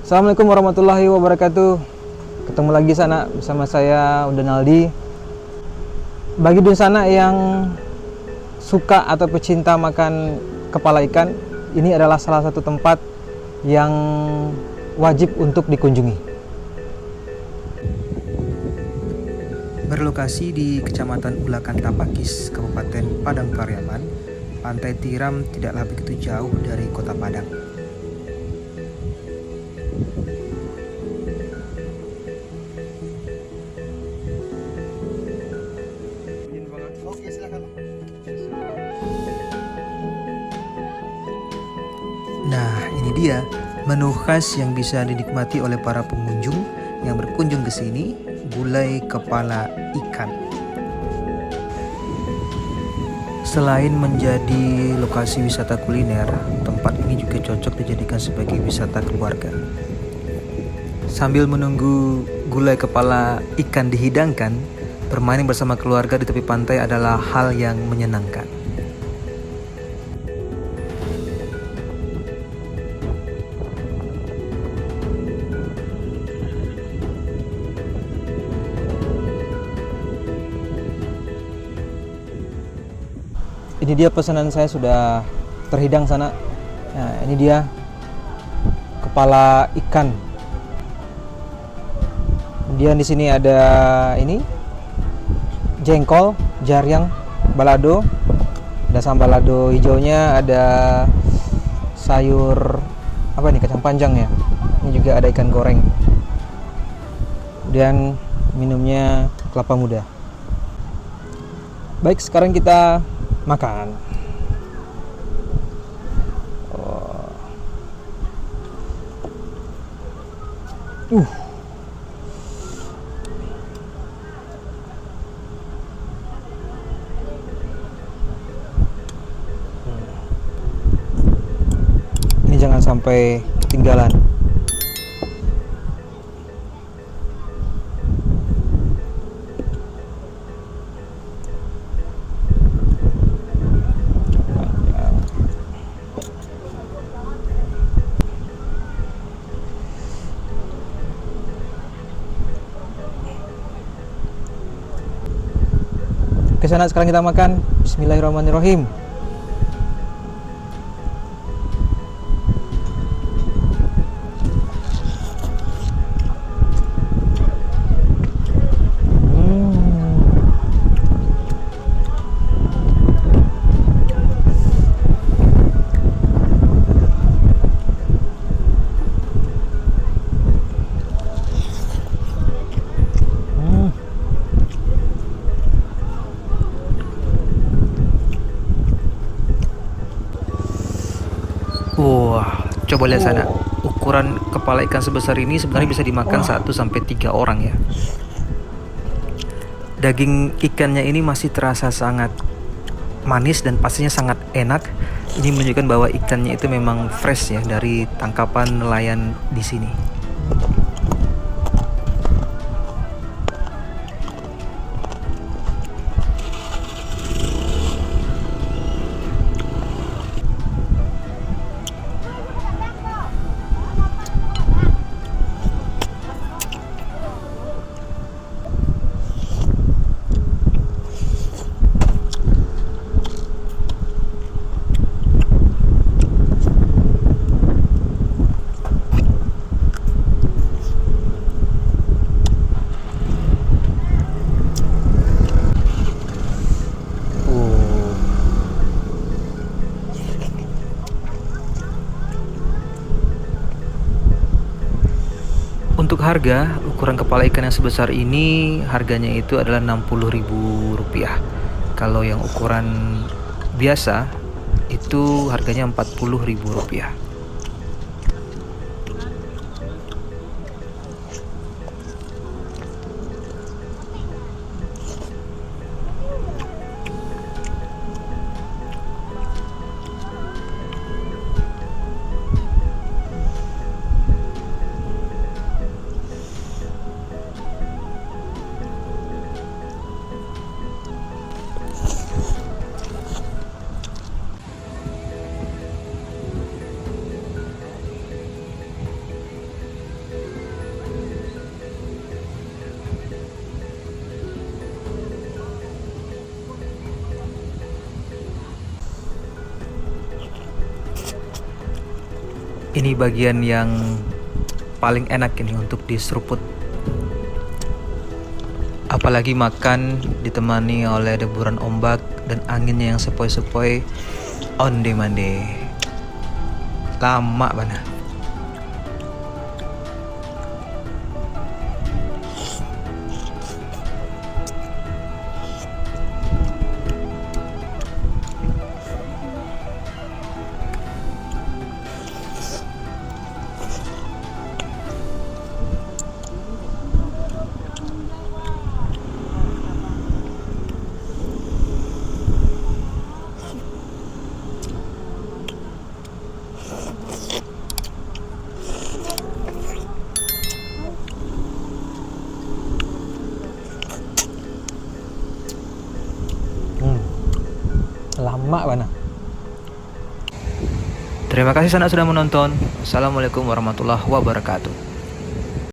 Assalamualaikum warahmatullahi wabarakatuh. Ketemu lagi sana bersama saya Udanaldi. Bagi Dunsana yang suka atau pecinta makan kepala ikan, ini adalah salah satu tempat yang wajib untuk dikunjungi. Berlokasi di Kecamatan Ulakan Tapakis, Kabupaten Padang Pariaman, Pantai Tiram tidaklah begitu jauh dari Kota Padang. Nah, ini dia menu khas yang bisa dinikmati oleh para pengunjung yang berkunjung ke sini, gulai kepala ikan. Selain menjadi lokasi wisata kuliner, tempat ini juga cocok dijadikan sebagai wisata keluarga. Sambil menunggu gulai kepala ikan dihidangkan, bermain bersama keluarga di tepi pantai adalah hal yang menyenangkan. Ini dia pesanan saya sudah terhidang sana. Nah, ini dia kepala ikan. Kemudian di sini ada ini jengkol, jaryang, balado. Ada sambal balado hijaunya, ada sayur apa nih, kacang panjang ya. Ini juga ada ikan goreng. Kemudian minumnya kelapa muda. Baik, sekarang kita makan. Ini jangan sampai ketinggalan. Oke sana, sekarang kita makan. Bismillahirrahmanirrahim. Wah, coba lihat sana. Ukuran kepala ikan sebesar ini sebenarnya bisa dimakan 1-3 orang ya. Daging ikannya ini masih terasa sangat manis dan pastinya sangat enak. Ini menunjukkan bahwa ikannya itu memang fresh ya dari tangkapan nelayan di sini. Untuk harga, ukuran kepala ikan yang sebesar ini harganya itu adalah Rp60.000. Kalau yang ukuran biasa itu harganya Rp40.000. Ini bagian yang paling enak ini untuk diseruput. Apalagi makan ditemani oleh deburan ombak dan anginnya yang sepoi-sepoi. Onde mande. Lama bana. Lama mana? Terima kasih sanak sudah menonton. Assalamualaikum warahmatullahi wabarakatuh.